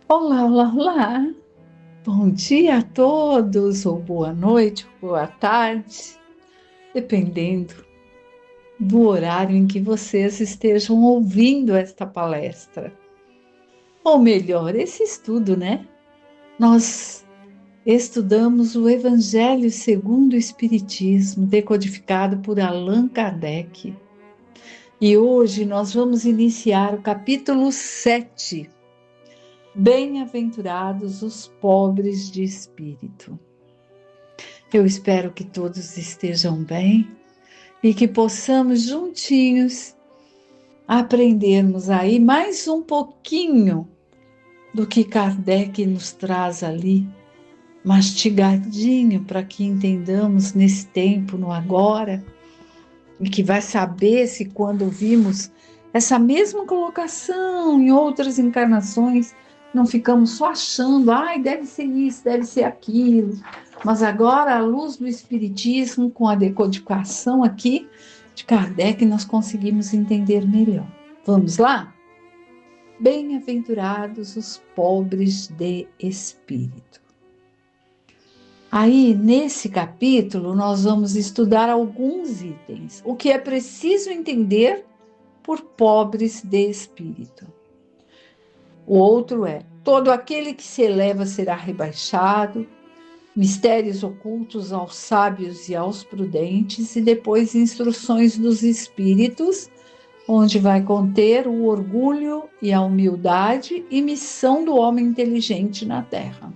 Olá, olá, olá! Bom dia a todos, ou boa noite, ou boa tarde, dependendo do horário em que vocês estejam ouvindo esta palestra. Ou melhor, esse estudo, né? Nós estudamos o Evangelho segundo o Espiritismo, decodificado por Allan Kardec. E hoje nós vamos iniciar o capítulo 7. Bem-aventurados os pobres de espírito. Eu espero que todos estejam bem e que possamos juntinhos aprendermos aí mais um pouquinho do que Kardec nos traz ali, mastigadinho para que entendamos nesse tempo, no agora, e que vai saber se quando vimos essa mesma colocação em outras encarnações, não ficamos só achando, ai, deve ser isso, deve ser aquilo. Mas agora, à luz do Espiritismo, com a decodificação aqui de Kardec, nós conseguimos entender melhor. Vamos lá? Bem-aventurados os pobres de espírito. Aí, nesse capítulo, nós vamos estudar alguns itens. O que é preciso entender por pobres de espírito. O outro é: todo aquele que se eleva será rebaixado, mistérios ocultos aos sábios e aos prudentes, e depois instruções dos espíritos, onde vai conter o orgulho e a humildade e missão do homem inteligente na Terra.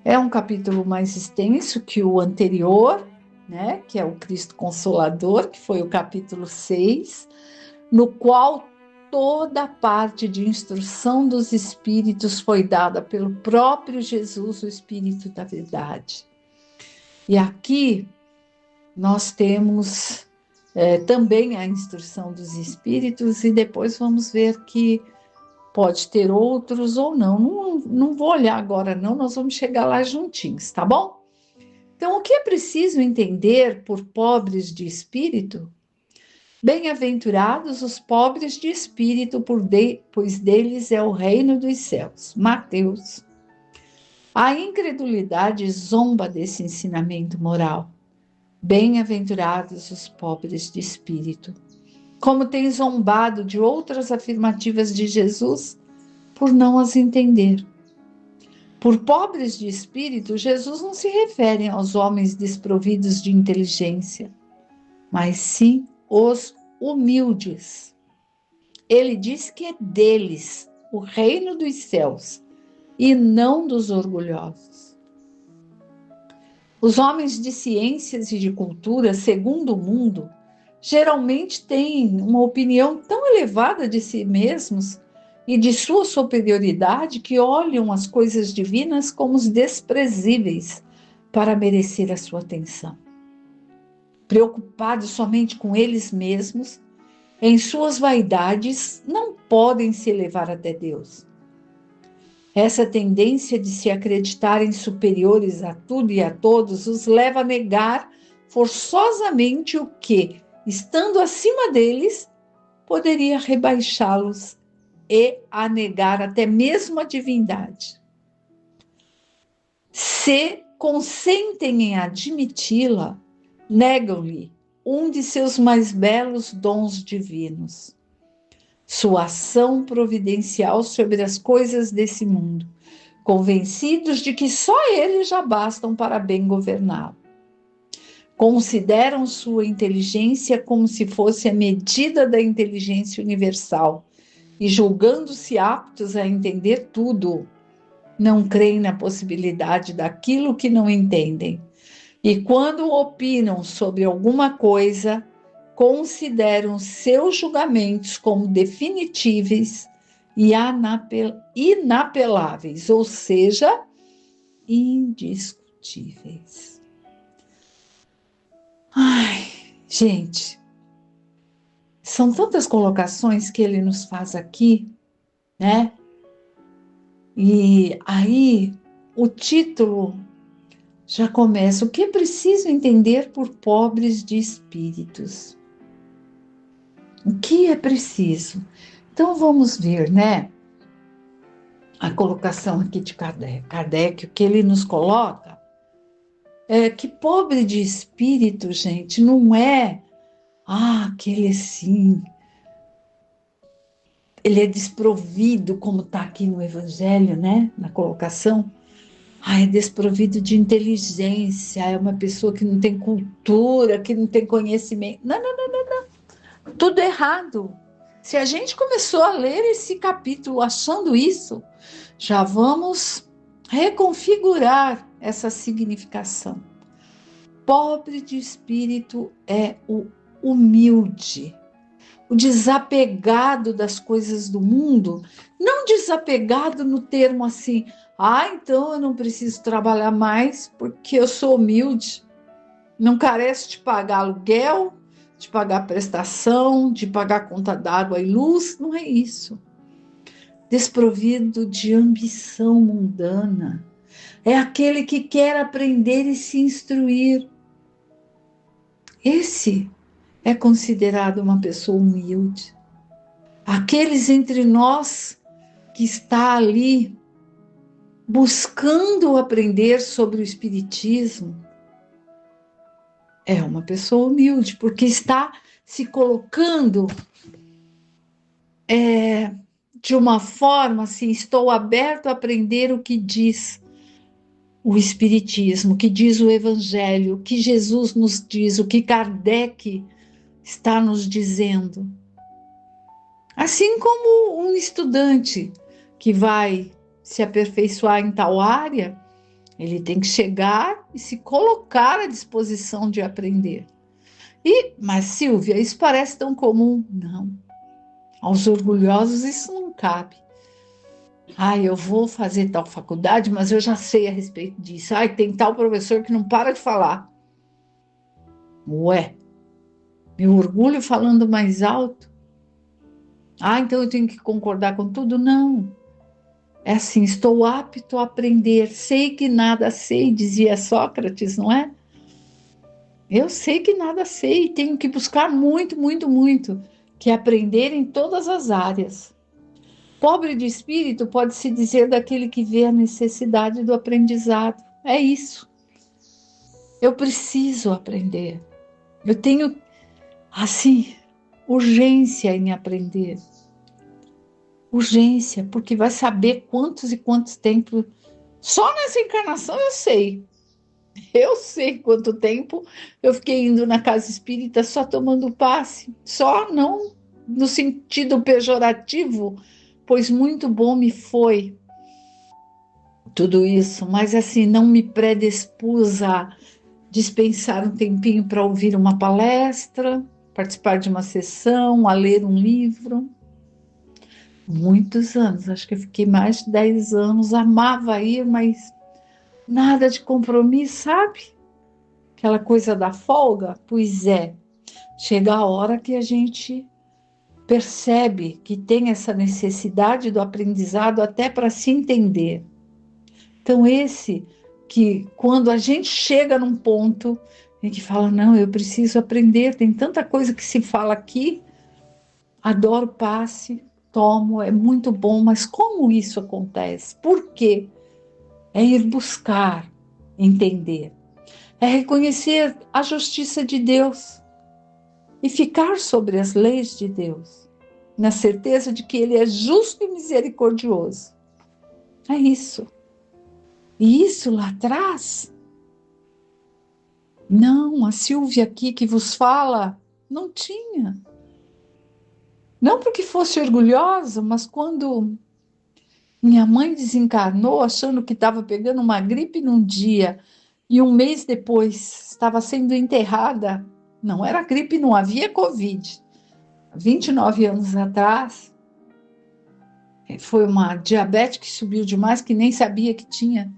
É um capítulo mais extenso que o anterior, né, que é o Cristo Consolador, que foi o capítulo 6, no qual toda a parte de instrução dos espíritos foi dada pelo próprio Jesus, o Espírito da Verdade. E aqui nós temos também a instrução dos espíritos, e depois vamos ver que pode ter outros ou não. Não vou olhar agora, não, nós vamos chegar lá juntinhos, tá bom? Então, o que é preciso entender por pobres de espírito? Bem-aventurados os pobres de espírito, pois deles é o reino dos céus. Mateus. A incredulidade zomba desse ensinamento moral. Bem-aventurados os pobres de espírito. Como tem zombado de outras afirmativas de Jesus por não as entender. Por pobres de espírito, Jesus não se refere aos homens desprovidos de inteligência, mas sim os humildes. Ele diz que é deles o reino dos céus e não dos orgulhosos. Os homens de ciências e de cultura, segundo o mundo, geralmente têm uma opinião tão elevada de si mesmos e de sua superioridade que olham as coisas divinas como os desprezíveis para merecer a sua atenção. Preocupados somente com eles mesmos, em suas vaidades, não podem se elevar até Deus. Essa tendência de se acreditarem superiores a tudo e a todos os leva a negar forçosamente o que, estando acima deles, poderia rebaixá-los e a negar até mesmo a divindade. Se consentem em admiti-la, negam-lhe um de seus mais belos dons divinos, sua ação providencial sobre as coisas desse mundo, convencidos de que só eles já bastam para bem governá-lo. Consideram sua inteligência como se fosse a medida da inteligência universal e, julgando-se aptos a entender tudo, não creem na possibilidade daquilo que não entendem. E quando opinam sobre alguma coisa, consideram seus julgamentos como definitíveis e inapeláveis, ou seja, indiscutíveis. Ai, gente, são tantas colocações que ele nos faz aqui, né? E aí o título já começa: o que é preciso entender por pobres de espíritos? O que é preciso? Então vamos ver, né? a colocação aqui de Kardec, o que ele nos coloca é que pobre de espírito, gente, não é aquele assim, ele é desprovido, como está aqui no Evangelho, né, na colocação. É desprovido de inteligência, é uma pessoa que não tem cultura, que não tem conhecimento. Não, não, não, não, não. Tudo errado. Se a gente começou a ler esse capítulo achando isso, já vamos reconfigurar essa significação. Pobre de espírito é o humilde, o desapegado das coisas do mundo, não desapegado no termo assim, então eu não preciso trabalhar mais porque eu sou humilde, não careço de pagar aluguel, de pagar prestação, de pagar conta d'água e luz, não é isso. Desprovido de ambição mundana, é aquele que quer aprender e se instruir. Esse é considerado uma pessoa humilde. Aqueles entre nós que está ali buscando aprender sobre o Espiritismo é uma pessoa humilde, porque está se colocando de uma forma assim, estou aberto a aprender o que diz o Espiritismo, o que diz o Evangelho, o que Jesus nos diz, o que Kardec está nos dizendo. Assim como um estudante que vai se aperfeiçoar em tal área, ele tem que chegar e se colocar à disposição de aprender. Mas Silvia, isso parece tão comum. Não. Aos orgulhosos isso não cabe. Eu vou fazer tal faculdade, mas eu já sei a respeito disso. Tem tal professor que não para de falar. Ué, meu orgulho falando mais alto? Então eu tenho que concordar com tudo? Não. É assim, estou apto a aprender. Sei que nada sei, dizia Sócrates, não é? Eu sei que nada sei e tenho que buscar muito, muito, muito, que aprender em todas as áreas. Pobre de espírito pode-se dizer daquele que vê a necessidade do aprendizado. É isso. Eu preciso aprender. Eu tenho, assim, urgência em aprender. Urgência, porque vai saber quantos e quantos tempos. Só nessa encarnação eu sei. Eu sei quanto tempo eu fiquei indo na casa espírita só tomando passe. Só não no sentido pejorativo, pois muito bom me foi tudo isso, mas assim, não me predispus a dispensar um tempinho para ouvir uma palestra, participar de uma sessão, a ler um livro. Muitos anos, acho que eu fiquei mais de 10 anos, amava ir, mas nada de compromisso, sabe? Aquela coisa da folga. Pois é, chega a hora que a gente percebe que tem essa necessidade do aprendizado até para se entender. Então, esse que quando a gente chega num ponto em que fala, não, eu preciso aprender, tem tanta coisa que se fala aqui, adoro passe, tomo, é muito bom, mas como isso acontece? Por quê? É ir buscar entender, é reconhecer a justiça de Deus e ficar sobre as leis de Deus, na certeza de que Ele é justo e misericordioso. É isso. E isso lá atrás, não, a Silvia aqui que vos fala, não tinha. Não porque fosse orgulhosa, mas quando minha mãe desencarnou, achando que estava pegando uma gripe num dia, e um mês depois estava sendo enterrada, não era gripe, não havia Covid. 29 anos atrás, foi uma diabetes que subiu demais, que nem sabia que tinha.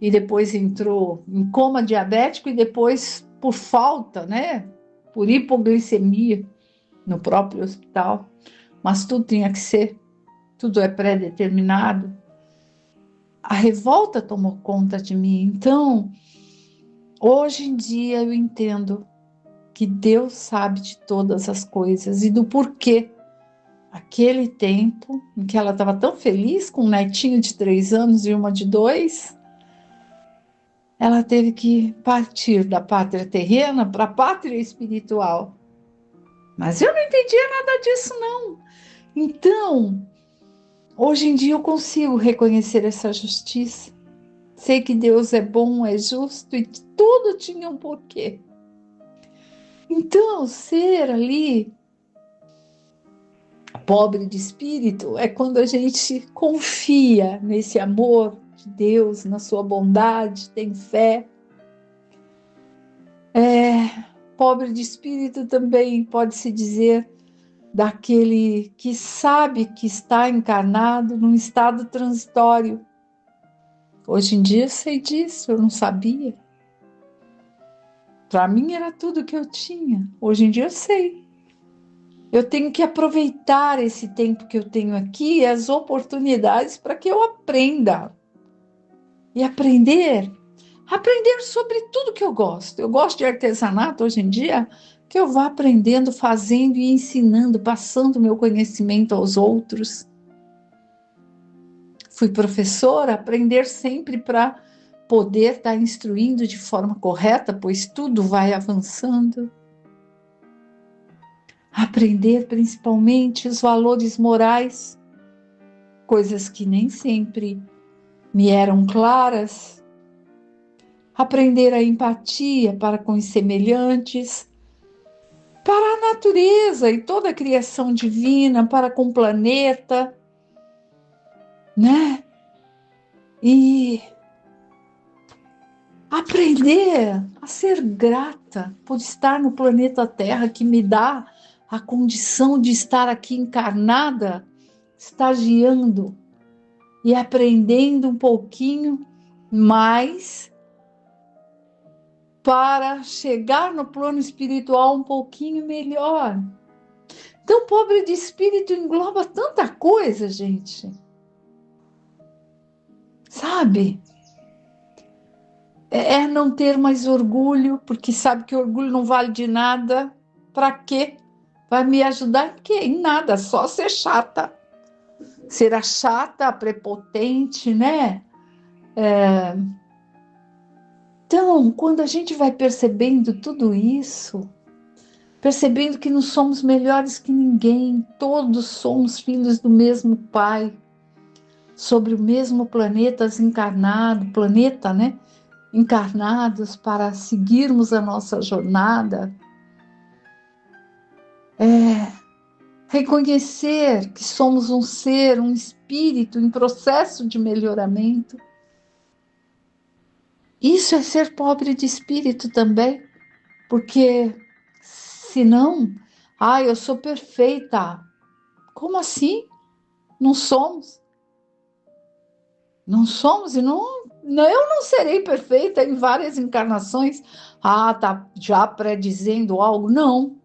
E depois entrou em coma diabético e depois, por falta, né? Por hipoglicemia no próprio hospital. Mas tudo tinha que ser, tudo é pré-determinado. A revolta tomou conta de mim. Então, hoje em dia eu entendo que Deus sabe de todas as coisas e do porquê aquele tempo em que ela estava tão feliz com um netinho de 3 anos e uma de 2, ela teve que partir da pátria terrena para a pátria espiritual. Mas eu não entendia nada disso, não. Então, hoje em dia eu consigo reconhecer essa justiça. Sei que Deus é bom, é justo e tudo tinha um porquê. Então, ser ali pobre de espírito é quando a gente confia nesse amor de Deus, na sua bondade, tem fé. Pobre de espírito também pode-se dizer daquele que sabe que está encarnado num estado transitório. Hoje em dia eu sei disso, eu não sabia. Para mim era tudo que eu tinha. Hoje em dia eu sei. Eu tenho que aproveitar esse tempo que eu tenho aqui e as oportunidades para que eu aprenda. E aprender sobre tudo que eu gosto. Eu gosto de artesanato hoje em dia, que eu vá aprendendo, fazendo e ensinando, passando meu conhecimento aos outros. Fui professora, aprender sempre para poder estar instruindo de forma correta, pois tudo vai avançando. Aprender principalmente os valores morais, coisas que nem sempre me eram claras. Aprender a empatia para com os semelhantes, para a natureza e toda a criação divina, para com o planeta, né? E aprender a ser grata por estar no planeta Terra, que me dá a condição de estar aqui encarnada, estagiando e aprendendo um pouquinho mais para chegar no plano espiritual um pouquinho melhor. Então, pobre de espírito engloba tanta coisa, gente. Sabe? É não ter mais orgulho, porque sabe que orgulho não vale de nada. Para quê? Vai me ajudar em quê? Em nada, só ser chata. Ser a chata, a prepotente, né? Então, quando a gente vai percebendo tudo isso, percebendo que não somos melhores que ninguém, todos somos filhos do mesmo Pai, sobre o mesmo planeta né? Encarnados para seguirmos a nossa jornada. Reconhecer que somos um ser, um espírito em processo de melhoramento. Isso é ser pobre de espírito também, porque senão, eu sou perfeita. Como assim? Não somos. Não somos e eu não serei perfeita em várias encarnações. Tá já predizendo algo? Não.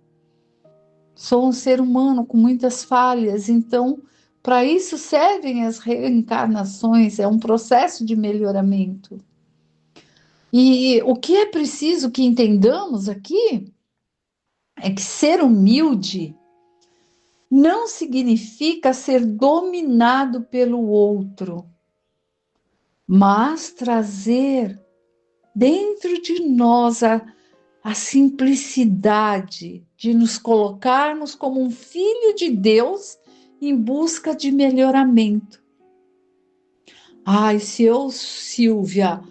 Sou um ser humano com muitas falhas, então, para isso servem as reencarnações, é um processo de melhoramento. E o que é preciso que entendamos aqui é que ser humilde não significa ser dominado pelo outro, mas trazer dentro de nós a simplicidade de nos colocarmos como um filho de Deus em busca de melhoramento. Se eu, Silvia,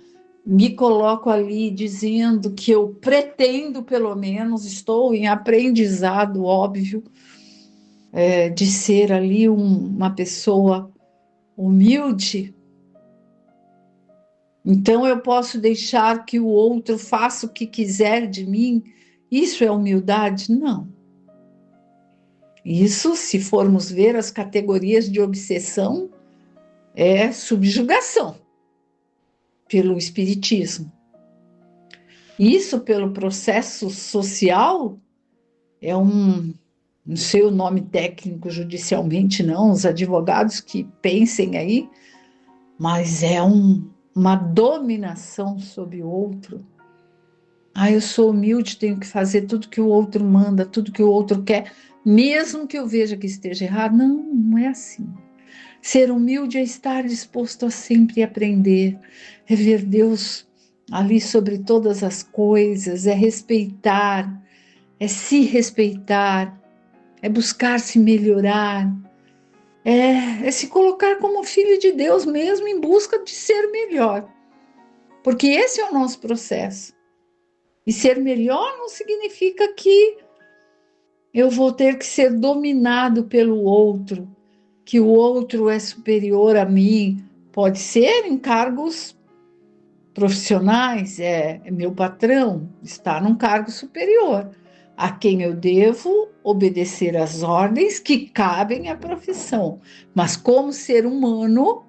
me coloco ali dizendo que eu pretendo, pelo menos, estou em aprendizado, óbvio, de ser ali uma pessoa humilde, então eu posso deixar que o outro faça o que quiser de mim. Isso é humildade? Não. Isso, se formos ver as categorias de obsessão, é subjugação pelo espiritismo. Isso, pelo processo social, não sei o nome técnico judicialmente, não, os advogados que pensem aí, mas é uma dominação sobre o outro. Eu sou humilde, tenho que fazer tudo que o outro manda, tudo que o outro quer. mesmo que eu veja que esteja errado. Não, não é assim. Ser humilde é estar disposto a sempre aprender, é ver Deus ali sobre todas as coisas, é respeitar, é se respeitar, é buscar se melhorar, é se colocar como filho de Deus mesmo em busca de ser melhor. Porque esse é o nosso processo. E ser melhor não significa que eu vou ter que ser dominado pelo outro, que o outro é superior a mim. Pode ser em cargos profissionais, é meu patrão, está num cargo superior, a quem eu devo obedecer às ordens que cabem à profissão. Mas como ser humano,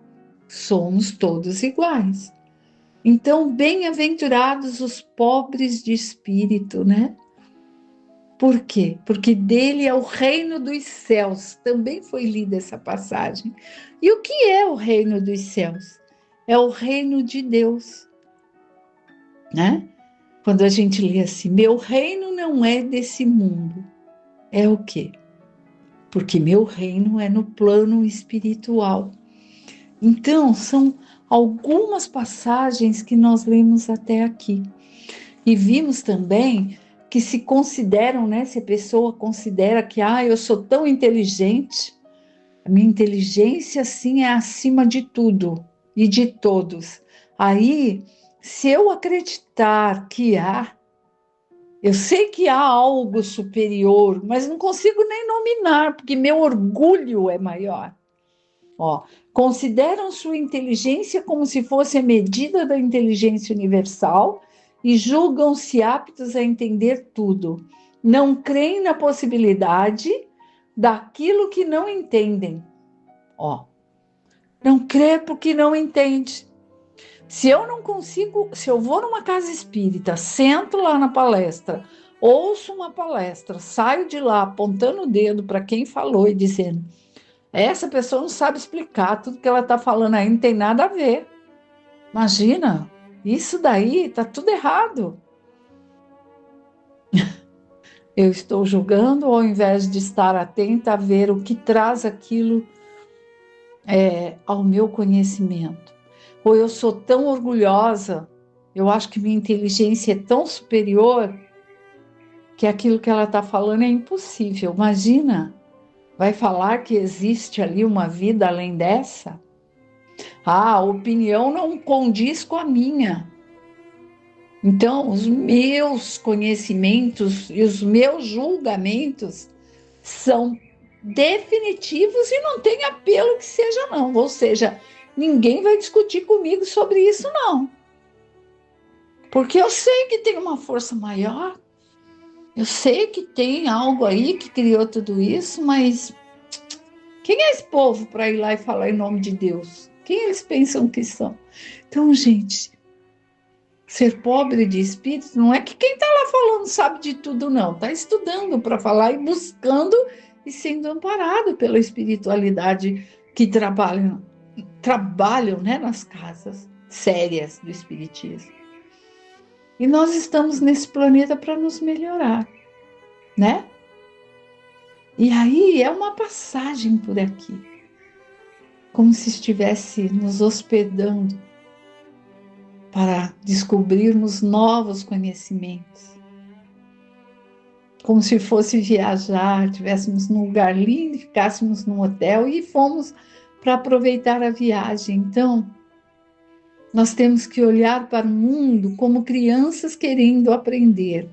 somos todos iguais. Então, bem-aventurados os pobres de espírito, né? Por quê? Porque dele é o reino dos céus. Também foi lida essa passagem. E o que é o reino dos céus? É o reino de Deus, né? Quando a gente lê assim, meu reino não é desse mundo. É o quê? Porque meu reino é no plano espiritual. Então, são algumas passagens que nós lemos até aqui. E vimos também que se consideram, né, se a pessoa considera que, eu sou tão inteligente, a minha inteligência, sim, é acima de tudo e de todos. Aí, se eu acreditar que eu sei que há algo superior, mas não consigo nem nominar, porque meu orgulho é maior. Consideram sua inteligência como se fosse a medida da inteligência universal e julgam-se aptos a entender tudo. Não creem na possibilidade daquilo que não entendem. Não crê porque não entende. Se eu não consigo, se eu vou numa casa espírita, sento lá na palestra, ouço uma palestra, saio de lá apontando o dedo para quem falou e dizendo: essa pessoa não sabe explicar, tudo que ela está falando aí não tem nada a ver. Imagina, isso daí está tudo errado. Eu estou julgando ao invés de estar atenta a ver o que traz aquilo ao meu conhecimento. Ou eu sou tão orgulhosa, eu acho que minha inteligência é tão superior que aquilo que ela está falando é impossível. Imagina, vai falar que existe ali uma vida além dessa? A opinião não condiz com a minha. Então, os meus conhecimentos e os meus julgamentos são definitivos e não tem apelo que seja, não. Ou seja, ninguém vai discutir comigo sobre isso, não. Porque eu sei que tem uma força maior, eu sei que tem algo aí que criou tudo isso, mas quem é esse povo para ir lá e falar em nome de Deus? Quem eles pensam que são? Então, gente, ser pobre de espírito não é que quem está lá falando sabe de tudo, não. Está estudando para falar e buscando e sendo amparado pela espiritualidade que trabalham, né, nas casas sérias do espiritismo. E nós estamos nesse planeta para nos melhorar, né? E aí é uma passagem por aqui, como se estivesse nos hospedando para descobrirmos novos conhecimentos. Como se fosse viajar, estivéssemos num lugar lindo, ficássemos num hotel e fomos para aproveitar a viagem. Então, nós temos que olhar para o mundo como crianças querendo aprender,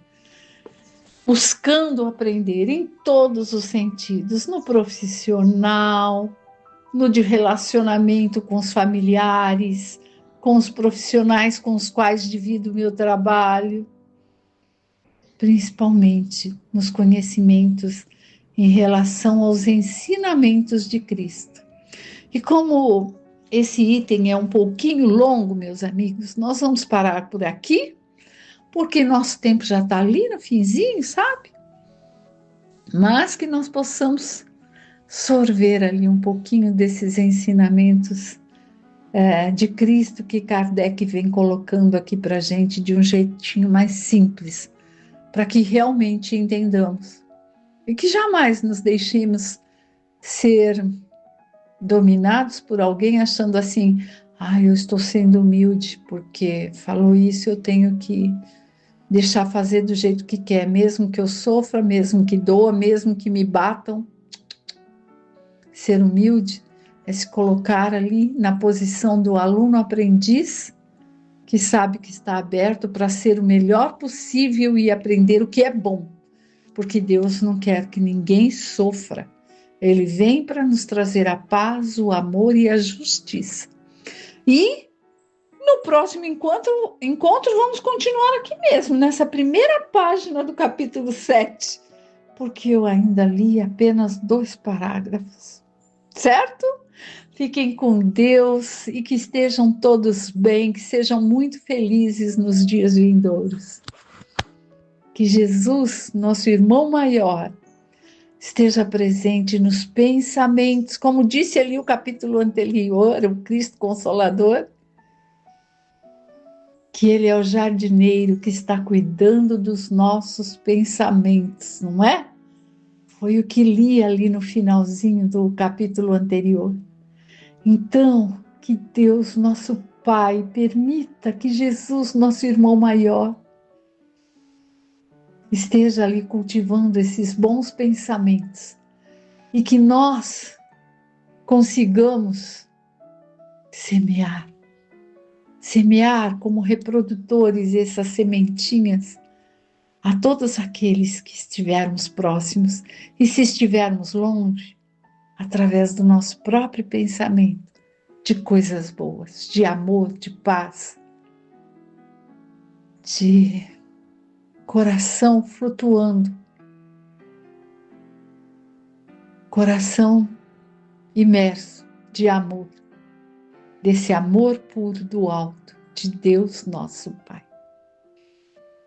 buscando aprender em todos os sentidos, no profissional, no de relacionamento com os familiares, com os profissionais com os quais divido o meu trabalho, principalmente nos conhecimentos em relação aos ensinamentos de Cristo. E como esse item é um pouquinho longo, meus amigos, nós vamos parar por aqui, porque nosso tempo já está ali no finzinho, sabe? Mas que nós possamos sorver ali um pouquinho desses ensinamentos de Cristo que Kardec vem colocando aqui para a gente de um jeitinho mais simples, para que realmente entendamos e que jamais nos deixemos ser dominados por alguém achando assim, eu estou sendo humilde porque falou isso, eu tenho que deixar fazer do jeito que quer, mesmo que eu sofra, mesmo que doa, mesmo que me batam. Ser humilde é se colocar ali na posição do aluno aprendiz, que sabe que está aberto para ser o melhor possível e aprender o que é bom, porque Deus não quer que ninguém sofra. Ele vem para nos trazer a paz, o amor e a justiça. E no próximo encontro vamos continuar aqui mesmo, nessa primeira página do capítulo 7, porque eu ainda li apenas 2 parágrafos, certo? Fiquem com Deus e que estejam todos bem, que sejam muito felizes nos dias vindouros. Que Jesus, nosso irmão maior, esteja presente nos pensamentos, como disse ali o capítulo anterior, o Cristo Consolador, que Ele é o jardineiro que está cuidando dos nossos pensamentos, não é? Foi o que li ali no finalzinho do capítulo anterior. Então, que Deus, nosso Pai, permita que Jesus, nosso irmão maior, esteja ali cultivando esses bons pensamentos e que nós consigamos semear como reprodutores essas sementinhas a todos aqueles que estivermos próximos e se estivermos longe, através do nosso próprio pensamento, de coisas boas, de amor, de paz, de coração flutuando, coração imerso de amor, desse amor puro do alto, de Deus nosso Pai.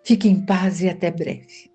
Fique em paz e até breve.